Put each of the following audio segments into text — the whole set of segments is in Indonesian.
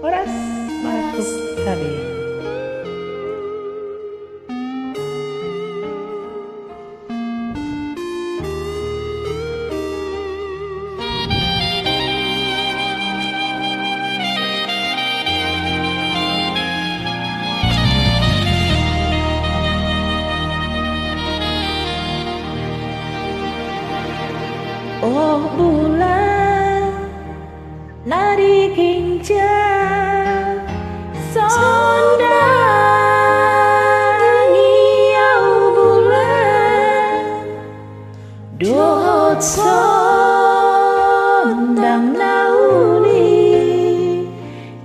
oras masuk kali. Oh bulan, nari kincang sondangi au bulan, dohot sondang nauni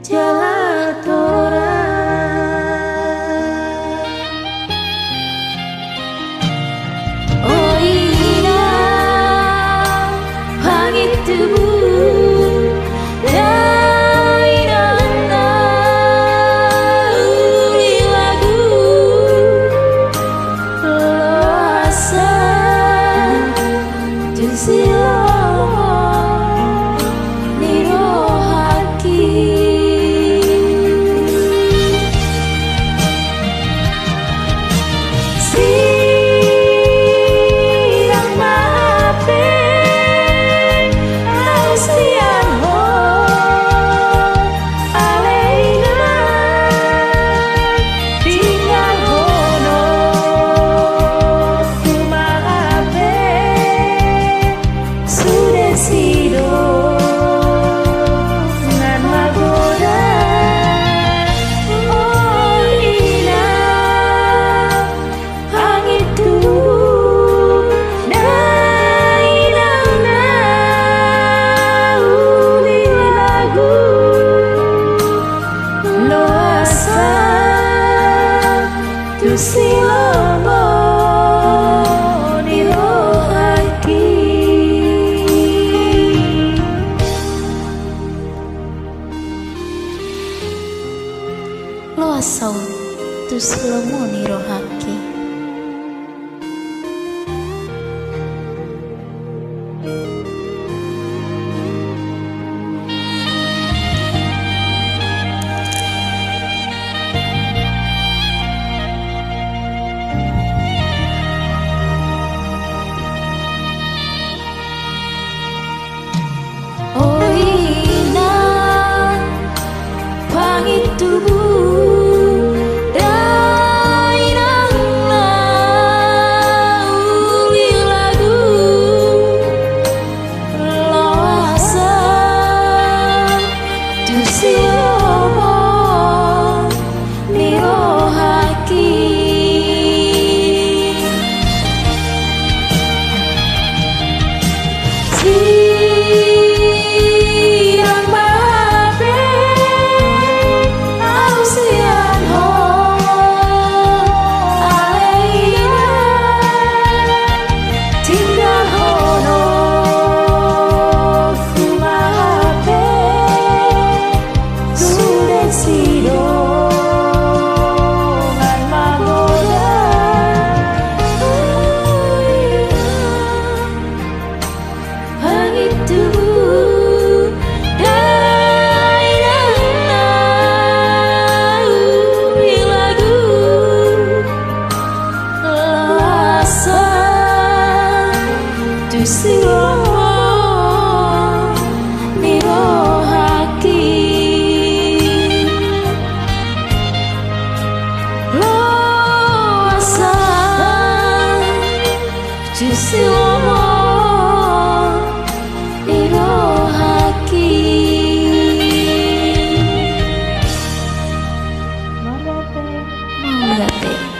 jalatora. Oh ina langit tubuh dairana uri lagu loasa jusilo nirohaki sirang mape ausian ho aleina tinggal hono kumape sudah sido ngan magoda. Oh ina langit tubuh dairana uli lagu loasa tu silomo nirohaki. Loasa tu silomo nirohaki. Oh ina langit tubuh dairana uli lagu loasa tu silomo nirohaki. Sirang mape ausian ho aleina tinggal hono kumape sudah sido ngan magoda. Langit tubuh dairana uli lagu loasa tu silomo nirohaki. Loasa tu silomo nirohaki. Mau gak teh?